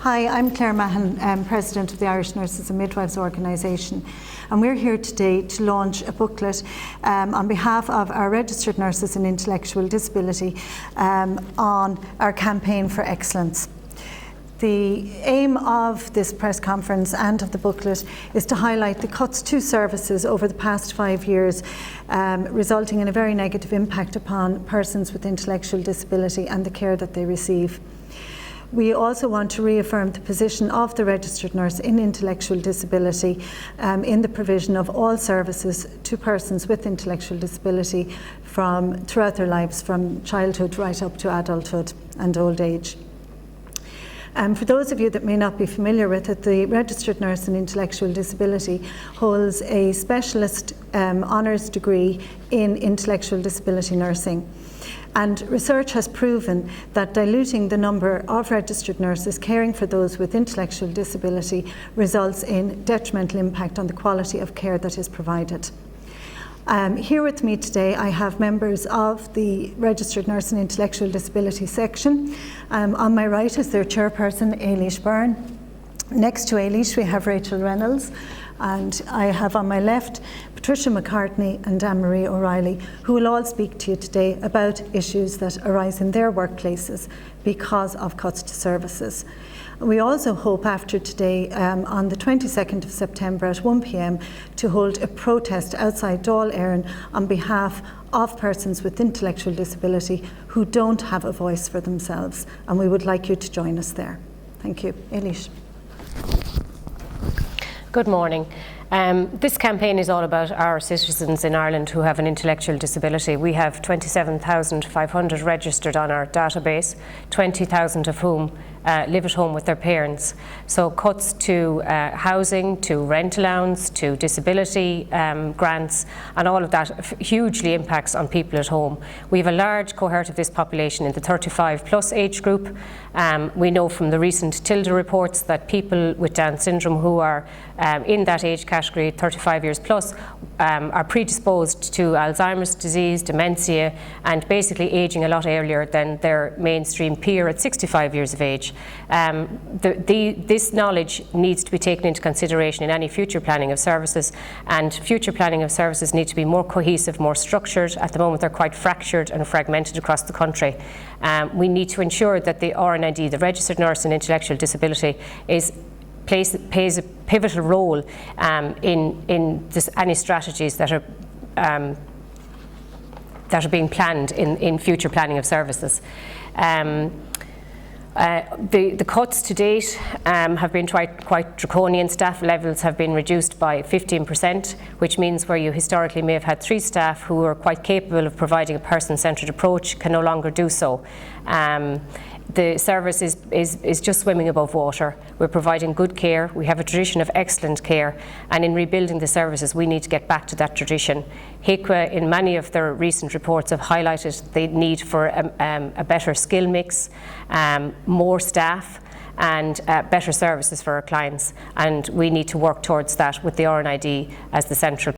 Hi, I'm Claire Mahon, President of the Irish Nurses and Midwives organisation, and we're here today to launch a booklet on behalf of our registered nurses in intellectual disability on our campaign for excellence. The aim of this press conference and of the booklet is to highlight the cuts to services over the past 5 years, resulting in a very negative impact upon persons with intellectual disability and the care that they receive. We also want to reaffirm the position of the registered nurse in intellectual disability in the provision of all services to persons with intellectual disability throughout their lives, from childhood right up to adulthood and old age. For those of you that may not be familiar with it, the registered nurse in intellectual disability holds a specialist honours degree in intellectual disability nursing. And research has proven that diluting the number of registered nurses caring for those with intellectual disability results in detrimental impact on the quality of care that is provided. Here with me today I have members of the Registered Nurse and Intellectual Disability section. On my right is their chairperson, Ailish Byrne. Next to Ailish we have Rachel Reynolds, and I have on my left Patricia McCartney and Anne-Marie O'Reilly, who will all speak to you today about issues that arise in their workplaces because of cuts to services. We also hope after today, on the 22nd of September at 1 p.m, to hold a protest outside Dáil on behalf of persons with intellectual disability who don't have a voice for themselves, and we would like you to join us there. Thank you. Ailish. Good morning. This campaign is all about our citizens in Ireland who have an intellectual disability. We have 27,500 registered on our database, 20,000 of whom live at home with their parents. So cuts to housing, to rent allowance, to disability grants, and all of that hugely impacts on people at home. We have a large cohort of this population in the 35 plus age group. We know from the recent TILDA reports that people with Down syndrome who are in that age category, 35 years plus, are predisposed to Alzheimer's disease, dementia, and basically aging a lot earlier than their mainstream peer at 65 years of age. This knowledge needs to be taken into consideration in any future planning of services, and future planning of services need to be more cohesive, more structured. At the moment they're quite fractured and fragmented across the country. We need to ensure that the RNID, the Registered Nurse in Intellectual Disability, plays a pivotal role in any strategies that are being planned in future planning of services. The cuts to date have been quite draconian. Staff levels have been reduced by 15%, which means where you historically may have had 3 staff who are quite capable of providing a person-centred approach can no longer do so. The service is just swimming above water. We're providing good care. We have a tradition of excellent care, and in rebuilding the services we need to get back to that tradition. HICWA in many of their recent reports have highlighted the need for a better skill mix, more staff, and better services for our clients, and we need to work towards that with the RNID as the central